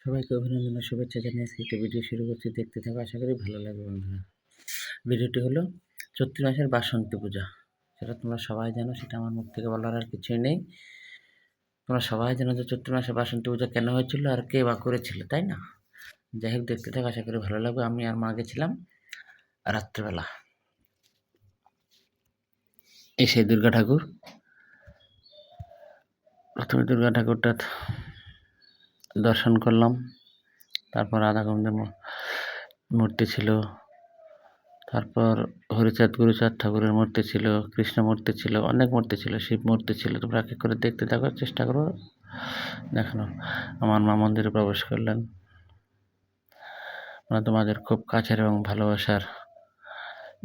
সবাইকে অভিনন্দন ও শুভেচ্ছা জানিয়ে আজকে একটা ভিডিও শুরু করছি। দেখতে থাকো, আশা করি ভালো লাগবে বন্ধুরা। ভিডিওটি হলো চৈত্র মাসের বাসন্তী পূজা। সেটা তোমরা সবাই জানো, সেটা আমার মুখ থেকে বলার আর কিছুই নেই। তোমরা সবাই জানো যে চৈত্র মাসে বাসন্তী পূজা কেন হয়েছিল আর কে বা করেছিল, তাই না? যাই হোক, দেখতে থাকো, আশা করি ভালো লাগবে। আমি আর মা গেছিলাম রাত্রেবেলা। এই সেই দুর্গা ঠাকুর। প্রথমে দুর্গা ঠাকুরটা দর্শন করলাম, তারপর রাধা গোবিন্দের মূর্তি ছিল, তারপর হরিচাঁদ গুরুচাঁদ ঠাকুরের মূর্তি ছিল, কৃষ্ণ মূর্তি ছিল, অনেক মূর্তি ছিল, শিব মূর্তি ছিল। তোমরা এক এক করে দেখতে থাকো, চেষ্টা করো দেখানো। আমার মা মন্দিরে প্রবেশ করলেন। আমরা তোমাদের খুব কাছের এবং ভালোবাসার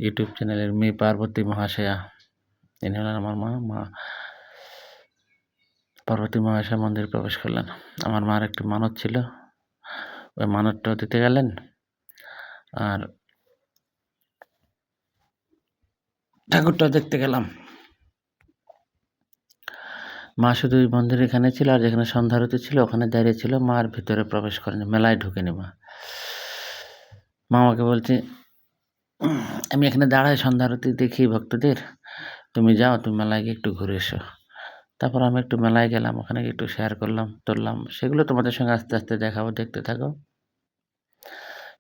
ইউটিউব চ্যানেলের মেয়ে পার্বতী মহাশয়া, ইনি হলেন আমার মা পার্বতী মহাশয়া মন্দিরে প্রবেশ করলেন। আমার মার একটি মানত ছিল, ওই মানতটাও দিতে গেলেন। আর ঠাকুরটাও দেখতে গেলাম। মা শুধু ওই মন্দির এখানে ছিল, আর যেখানে সন্ধ্যা আরতি ছিল ওখানে দাঁড়িয়ে ছিল। মা আর ভিতরে প্রবেশ করেনি, মেলায় ঢুকেনি। মা আমাকে বলছে, আমি এখানে দাঁড়াই সন্ধ্যা আরতি দেখি ভক্তদের, তুমি যাও, তুমি মেলায় গিয়ে একটু ঘুরে এসো। তারপর আমি একটু মেলায় গেলাম, ওখানে গিয়ে একটু শেয়ার করলাম, তুললাম। সেগুলো তোমাদের সঙ্গে আস্তে আস্তে দেখাবো, দেখতে থাকো।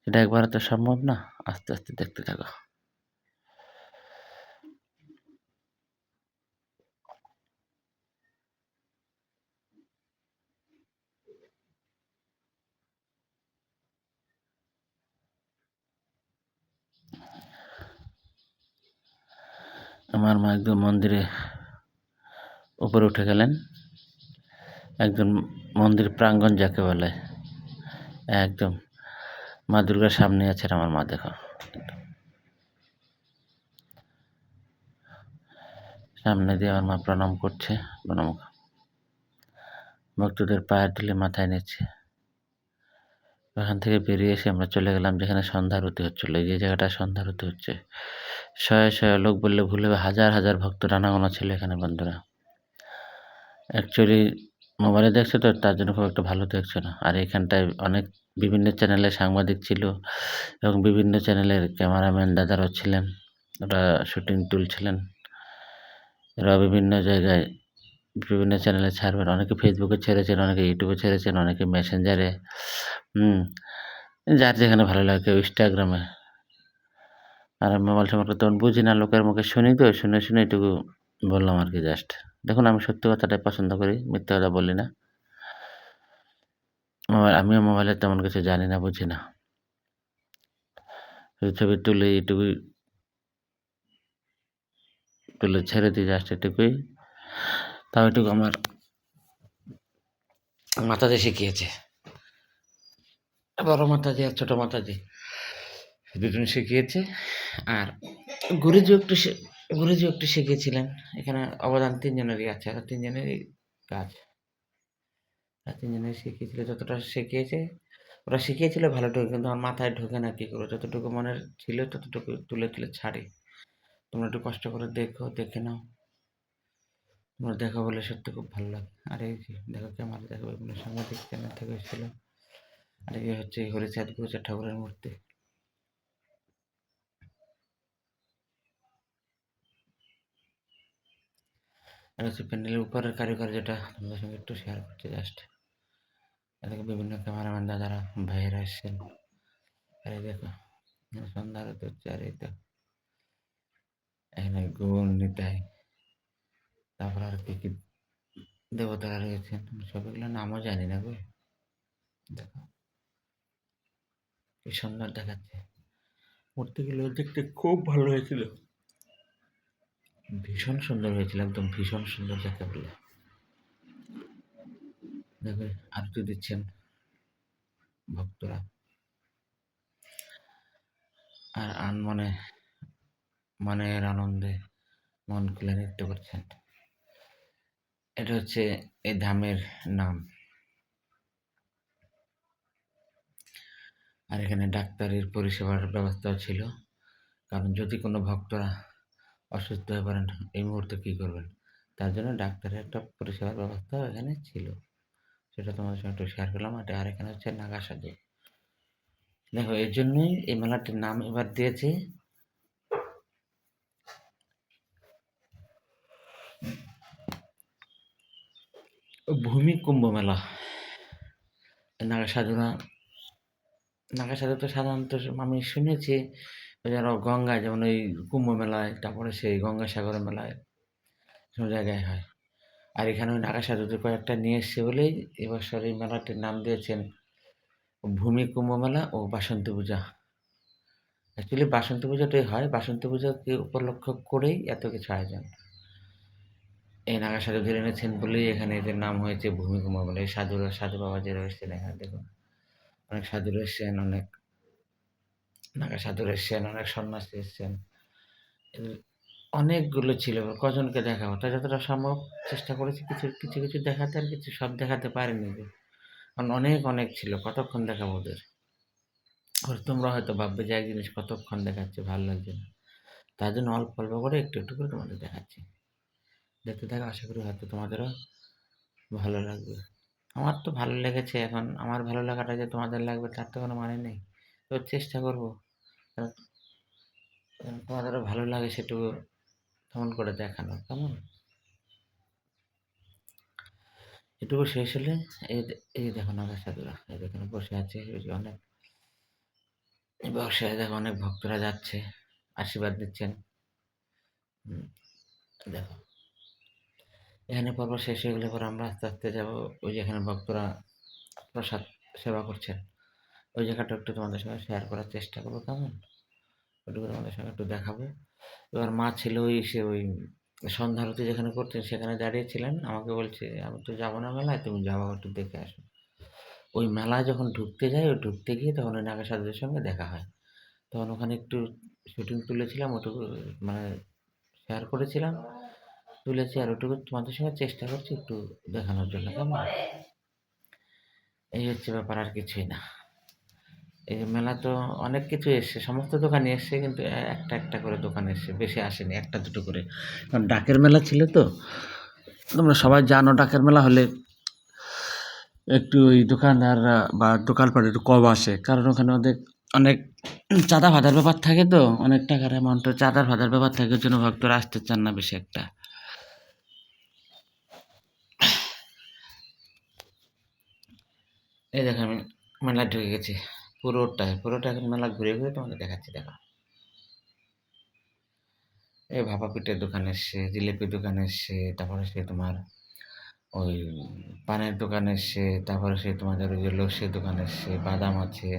এটা একবারে তো সম্ভব না, আস্তে আস্তে দেখতে থাকো। আমার মা একদম মন্দিরে উপরে উঠে গেলেন, একদম মন্দির প্রাঙ্গণ যাকে বলে, একদম মা দুর্গার সামনে আছেন আমার মা। দেখো, সামনে দিয়ে আমার মা প্রণাম করছে, প্রণাম ভক্তদের পায়ের ধুলে মাথায় নিচ্ছে। ওখান থেকে বেরিয়ে এসে আমরা চলে গেলাম যেখানে সন্ধ্যা আরতি হচ্ছিল। এই যে জায়গাটা সন্ধ্যা আরতি হচ্ছে, শয়ে শয়ে লোক বললে ভুল হবে, হাজার হাজার ভক্ত আনাগোনা ছিল এখানে বন্ধুরা। অ্যাকচুয়ালি মোবাইলে দেখছে তো, তার জন্য খুব একটা ভালো দেখছে না। আর এখানটায় অনেক বিভিন্ন চ্যানেলের সাংবাদিক ছিল এবং বিভিন্ন চ্যানেলের ক্যামেরাম্যান দাদারাও ছিলেন, ওরা শুটিং তুলছিলেন। এরা বিভিন্ন জায়গায় বিভিন্ন চ্যানেলে ছাড়বেন, অনেকে ফেসবুকে ছেড়েছেন, অনেকে ইউটিউবে ছেড়েছেন, অনেকে মেসেঞ্জারে, যার যেখানে ভালো লাগে, কেউ ইনস্টাগ্রামে। আর আমি মোবাইল সম্পর্কে তখন বুঝি না, লোকের মুখে শুনি তো, শুনে শুনে এটুকু বললাম আর কি। জাস্ট দেখুন, আমি সত্যি কথাটাই পছন্দ করি, মিথ্যা কথা বলি না। আমিও মোবাইলে তেমন কিছু জানি না, বুঝি না, শুধু ছবি তুলে এটুকুই তুলে ছেড়ে দিই, জাস্ট এটুকুই। তাও এটুকু আমার মাতাজি শিখিয়েছে, বড় মাতাজি আর ছোট মাতাজি দুজন শিখিয়েছে। আর গুরুজি একটু শিখিয়েছিলেন। এখানে অবদান তিনজনেরই আছে, আর তিনজনেরই কাজ। আর তিনজনে শিখিয়েছিল, যতটা শিখিয়েছে ওরা শিখিয়েছিল ভালোটুকু, কিন্তু আমার মাথায় ঢোকে না। কী করবো, যতটুকু মনের ছিল ততটুকু তুলে তুলে ছাড়ি। তোমরা একটু কষ্ট করে দেখো, দেখে নাও। তোমরা দেখো বলে সত্যি খুব ভালো লাগে। আর এই যে দেখো, ক্যামেরা দেখো, বিভিন্ন সাংবাদিক চ্যানেল থেকে এসেছিল। আর এই হচ্ছে হরিচাঁদ গুরুচাঁদ ঠাকুরের মূর্তি। আর হচ্ছে প্যান্ডেলের উপরের কারুকার্যটা তোমাদের সঙ্গে একটু শেয়ার করছি জাস্ট। এদিকে বিভিন্ন ক্যামেরাম্যান দাদারা ভাইয়েরা এসছেন। আর এই দেখো, সন্ধ্যা আরতি হচ্ছে। আর এই তো এখানে গৌর নিতাই, তারপর আর কি কি দেবতারা রয়েছেন, সবগুলো নামও জানি না গো। দেখো কি সুন্দর দেখাচ্ছে, মূর্তিগুলো দেখতে খুব ভালো হয়েছিল, ভীষণ সুন্দর হয়েছিল, একদম ভীষণ সুন্দর যাকে বলে। দেখো আরতি দিচ্ছেন ভক্তরা, আর মনের আনন্দে মন খুলে নৃত্য করছেন। এটা হচ্ছে এই ধামের নাম। আর এখানে ডাক্তারের পরিষেবার ব্যবস্থাও ছিল, কারণ যদি কোনো ভক্তরা অসুস্থ হয়ে পড়েন এই মুহূর্তে কী করবেন, তার জন্য ডাক্তারের একটা পরিষেবার ব্যবস্থা এখানে ছিল। সেটা তোমাদের সঙ্গে একটু শেয়ার করলাম। আর এখানে হচ্ছে নাগা সাধু। দেখো এর জন্যই এই মেলাটির নাম এবার দিয়েছে ভূমি কুম্ভ মেলা। নাগা সাধুরা নাগা সাধু তো সাধারণত আমি শুনেছি ওই যেন গঙ্গায় যেমন ওই কুম্ভ মেলায়, তারপরে সেই গঙ্গাসাগরের মেলায় সব জায়গায় হয়। আর এখানে ওই নাগা সাধুদের কয়েকটা নিয়ে এসছে বলেই এবছর এই মেলাটির নাম দিয়েছেন ভূমি কুম্ভ মেলা ও বাসন্তী পূজা। অ্যাকচুয়ালি বাসন্তী পুজোটাই হয়, বাসন্তী পূজাকে উপলক্ষ করেই এত কিছু আয়োজন। এই নাগা সাধুদের এনেছেন বলেই এখানে এদের নাম হয়েছে ভূমি কুম্ভ মেলা। এই সাধু বাবা যারা এসেছেন এখানে দেখুন, অনেক সাধুরা এসছেন, অনেক নাগা সাধুরা এসছেন, অনেক সন্ন্যাসী এসছেন। এদের অনেকগুলো ছিল, কজনকে দেখাবো? তাই যতটা সম্ভব চেষ্টা করেছি কিছু দেখাতে, আর কিছু সব দেখাতে পারিনি যে। কারণ অনেক ছিল, কতক্ষণ দেখাবো ওদের? আর তোমরা হয়তো ভাববে যে এক জিনিস কতক্ষণ দেখাচ্ছে, ভালো লাগছে না। তার জন্য অল্প করে একটু করে তোমাদের দেখাচ্ছি। দেখতে থাকো, আশা করি হয়তো তোমাদেরও ভালো লাগবে। আমার তো ভালো লেগেছে, এখন আমার ভালো লাগাটা যে তোমাদের লাগবে তার তো কোনো মানে নেই। তো চেষ্টা করবো যেন তোমাদেরও ভালো লাগে সেটুকু তেমন করে দেখানো, কেমন? এটুকু শেষ হলে এই দেখো নাগা সাধুরা এই দেখুন বসে আছে, ওই যে অনেক বসে দেখো অনেক ভক্তরা যাচ্ছে, আশীর্বাদ দিচ্ছেন। হুম, দেখো এখানে পর্ব শেষ হয়ে গেলে পরে আমরা আস্তে যাবো ওই যেখানে ভক্তরা প্রসাদ সেবা করছেন। ওই জায়গাটা একটু তোমাদের সঙ্গে শেয়ার করার চেষ্টা করবো, কেমন? ওটুকু তোমাদের সঙ্গে একটু দেখাবো। এবার মা ছিল ওই সন্ধ্যা আরতি যেখানে করতেন সেখানে দাঁড়িয়েছিলেন, আমাকে বলছে আমি তো যাবো না মেলায়, তুমি যাবো একটু দেখে আসো। ওই মেলায় যখন ঢুকতে যাই, ওই ঢুকতে গিয়ে তখন ওই নাগা সাধুদের সঙ্গে দেখা হয়। তখন ওখানে একটু শুটিং তুলেছিলাম, ওটুকু মানে শেয়ার করেছিলাম, তুলেছি। আর ওটুকু তোমাদের সঙ্গে চেষ্টা করছি একটু দেখানোর জন্য, কেমন? এই হচ্ছে ব্যাপার, আর কিছুই না। এই মেলা তো অনেক কিছু এসছে, সমস্ত দোকানই এসছে, কিন্তু একটা করে দোকান এসছে, বেশি আসেনি, একটা দুটো করে। কারণ ডাকের মেলা ছিল তো, তোমরা সবাই জানো ডাকের মেলা হলে একটু ওই দোকানদাররা বা দোকানপাট একটু কম আসে, কারণ ওখানে অনেক চাঁদা ফাদার ব্যাপার থাকে, তো অনেক টাকার অ্যামাউন্টের চাঁদার ফাদার ব্যাপার থাকে, ওর জন্য ভক্তরা আসতে চান না বেশি একটা। এই দেখো আমি মেলায় ঢুকে গেছি, পুরোটা এখন মেলা ঘুরে তোমাদের দেখাচ্ছি। দেখো এই ভাপা পিঠের দোকান এসছে, জিলিপির দোকান এসছে, তারপরে সে তোমার ওই পানের দোকান এসছে, তারপরে সে তোমাদের ওই যে লস্যির দোকান এসছে, বাদাম আছে,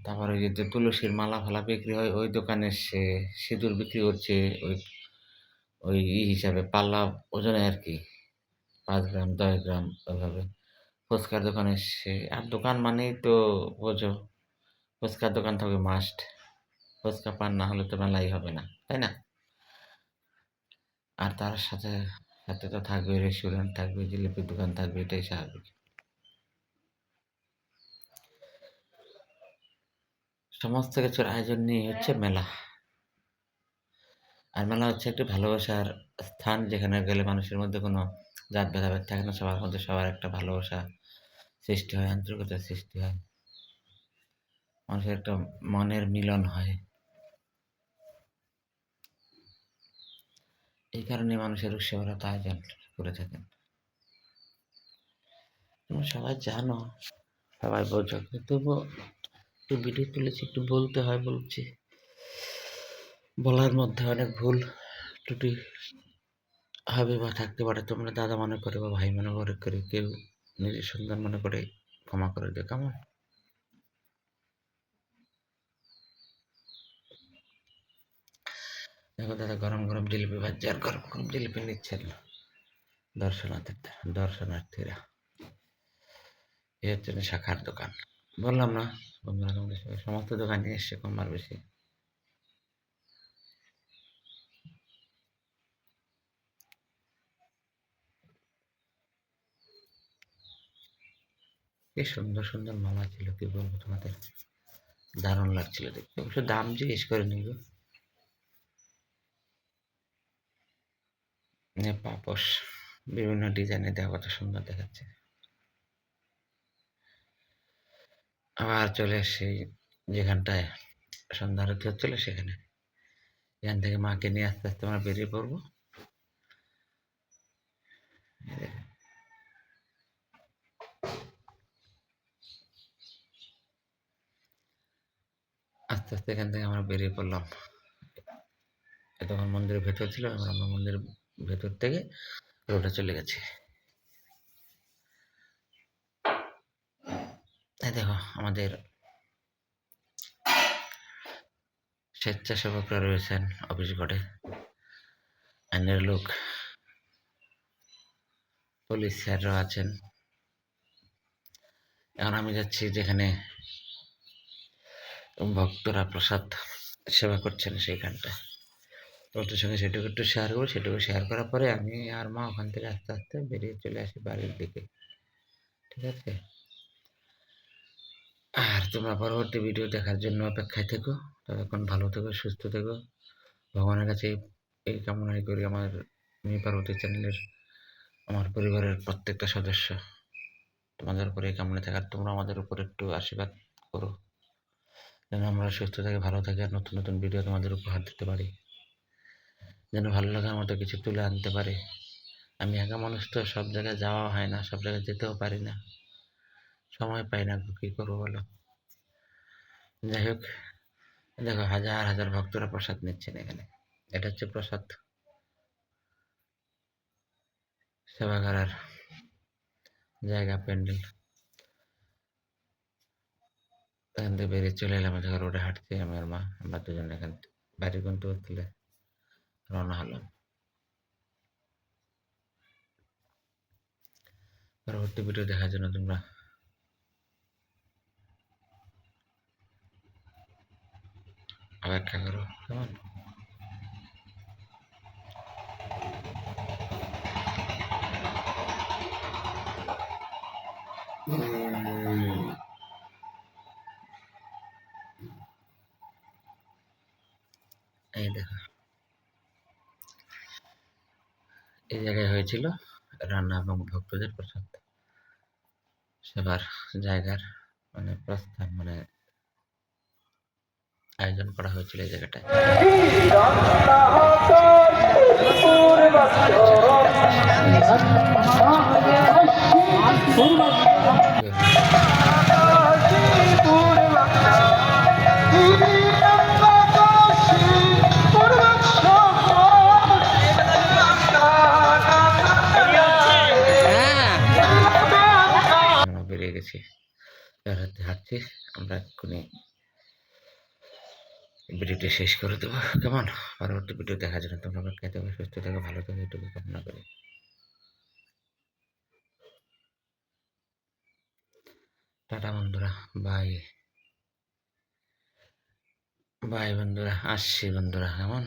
তারপরে ওই যে তুলসীর মালা ফালা বিক্রি হয় ওই দোকান এসছে, সিঁদুর বিক্রি করছে ওই ওই হিসাবে পাল্লা ওজনে আর কি, 5 গ্রাম 10 গ্রাম ওইভাবে। ফুচকার দোকান এসছে, আর দোকান মানেই তো বোঝো, ফুচকার দোকান থাকবে মাস্ট, ফুচকা পান না হলে তো মেলাই হবে না, তাই না? আর তার সাথে সাথে তো থাকবে রেস্টুরেন্ট, থাকবে জিলিপির দোকান থাকবে, এটাই স্বাভাবিক। সমস্ত কিছুর আয়োজন নিয়ে হচ্ছে মেলা। আর মেলা হচ্ছে একটি ভালোবাসার স্থান, যেখানে গেলে মানুষের মধ্যে কোনো জাত ভেদাভেদ থাকে না, সবার মধ্যে সবার একটা ভালোবাসা সৃষ্টি হয়, আন্তরিকতার সৃষ্টি হয়, মানুষের একটা মনের মিলন হয়। এই কারণে মানুষের উৎসবরা আয়োজন করে থাকেন। তোমরা সবাই জানো, সবাই বোঝো, কিন্তু তবুও একটু ভিডিও তুলেছি, একটু বলতে হয়, বলছি। বলার মধ্যে অনেক ভুল ত্রুটি হবে বা থাকতে পারে, তোমরা দাদা মনে করে বা ভাই মনে করে কেউ নিজের সন্তান মনে করে ক্ষমা করে দিও, কেমন? দেখো দাদা গরম গরম জিলিপি ভাজছে, আর গরম গরম জিলিপি নিচ্ছেন দর্শনার্থীরা। এই হচ্ছে শাখার দোকান। বললাম না বন্ধুরা, তোমাদের সঙ্গে সমস্ত দোকানই এসছে কম আর বেশি। কি সুন্দর সুন্দর মালা ছিল, কি বলবো তোমাদের, দারুণ লাগছিল দেখতে। অবশ্য দাম জিজ্ঞেস করে নিব। পাপোশ বিভিন্ন ডিজাইনে দেওয়া, কত সুন্দর দেখাচ্ছে। আবার চলে এসেছি যেখানটায় সন্ধ্যা আরতি হচ্ছিল সেখানে। এখান থেকে মাকে নিয়ে আস্তে আস্তে আমরা বেরিয়ে পড়বো। আস্তে আস্তে এখান থেকে আমরা বেরিয়ে পড়লাম। তখন মন্দিরের ভেতর ছিল, আমরা মন্দিরের ভেতর থেকে রোডে চলে গেছি। এই দেখো আমাদের স্বেচ্ছাসেবকরা রয়েছেন অফিস ঘরে, আইনের লোক, পুলিশ স্যাররা আছেন। এখন আমি যাচ্ছি যেখানে ভক্তরা প্রসাদ সেবা করছেন সেইখানটা। তোদের সঙ্গে সেটুকু একটু শেয়ার করবো। সেটুকু শেয়ার করার পরে আমি আর মা ওখান থেকে আস্তে আস্তে বেরিয়ে চলে আসি বাড়ির দিকে। ঠিক আছে? আর তোমরা পরবর্তী ভিডিও দেখার জন্য অপেক্ষায় থেকো। ততক্ষণ ভালো থেকো, সুস্থ থেকো। ভগবানের কাছে এই কামনাই করি আমার মি পার্বতী চ্যানেলের আমার পরিবারের প্রত্যেকটা সদস্য তোমাদের উপরে এই কামনা থাকার, তোমরা আমাদের উপর একটু আশীর্বাদ করো যেন আমরা সুস্থ থাকি, ভালো থাকি, আর নতুন নতুন ভিডিও তোমাদের উপহার দিতে পারি, যেন ভালো লাগার মতো কিছু তুলে আনতে পারি। আমি একা মানুষ তো, সব জায়গায় যাওয়া হয় না, সব জায়গায় যেতেও পারি না, সময় পাই না, কী করবো বলো। যাই হোক, দেখো হাজার হাজার ভক্তরা প্রসাদ নিচ্ছেন এখানে। এটা হচ্ছে প্রসাদ সেবা করার জায়গা, প্যান্ডেল। এখান থেকে বেরিয়ে চলে এলাম, যখন রোডে হাঁটছি আমি আর মা, আমরা দুজন এখান বাড়ির গন্তব্যস্থলে রওনা হলাম। পরবর্তী ভিডিও দেখার জন্য তোমরা অপেক্ষা করো, কেমন? এই দেখো, এই জায়গায় হয়েছিল রান্না এবং ভক্তদের প্রসাদ সেবার জায়গার মানে প্রস্থান, মানে আয়োজন করা হয়েছিল এই জায়গাটায়। আমরা বেরিয়ে গেছি, হাঁটছি। আমরা এক্ষুনি ভিডিওটি শেষ করে দেবো, কেমন? পরবর্তী ভিডিও দেখার জন্য তোমরা অপেক্ষায় থাকো, সুস্থ থাকো, ভালো থাকো, এটুকু কামনা করি। টাটা বন্ধুরা, বাই বাই বন্ধুরা, আসছি বন্ধুরা, কেমন?